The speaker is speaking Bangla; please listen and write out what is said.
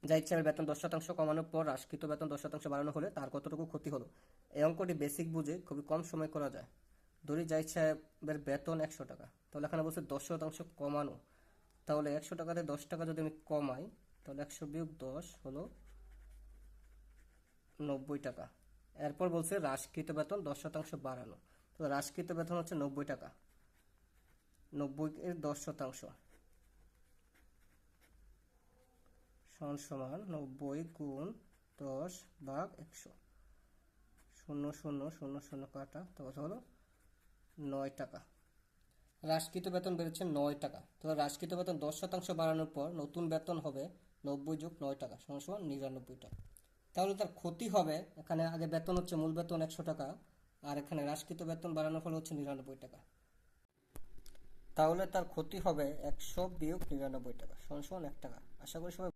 জাহিদ সাহেবের বেতন 10% কমানোর পর হ্রাসকৃত বেতন 10% বাড়ানো হলে তার কতটুকু ক্ষতি হলো? এই অঙ্কটি বেসিক বুঝে খুবই কম সময় করা যায়। ধরি জাহিদ সাহেবের বেতন 100 টাকা, তাহলে এখানে বলছে 10% কমানো। তাহলে 100 টাকাতে 10 টাকা যদি আমি কমাই, তাহলে 100 - 10 হলো 90 টাকা। এরপর বলছে হ্রাসকৃত বেতন 10% বাড়ানো। তো হ্রাসকৃত বেতন হচ্ছে 90 টাকা, 90 এর 10% সমান সমান 90 × 10 / 100, 0000 কাটা, তো কত হলো? 9 টাকা। হ্রাসকৃত বেতন বেড়েছে 9 টাকা। তো হ্রাসকৃত বেতন 10% বাড়ানোর পর নতুন বেতন হবে 90 + 9 টাকা সমান সমান 99 টাকা। তাহলে তার ক্ষতি হবে, এখানে আগে বেতন হচ্ছে মূল বেতন 100 টাকা, আর এখানে হ্রাসকৃত বেতন বাড়ানোর ফলে হচ্ছে 99 টাকা। তাহলে তার ক্ষতি হবে 100 - 99 টাকা সমান সমান 1 টাকা। আশা করি সবাই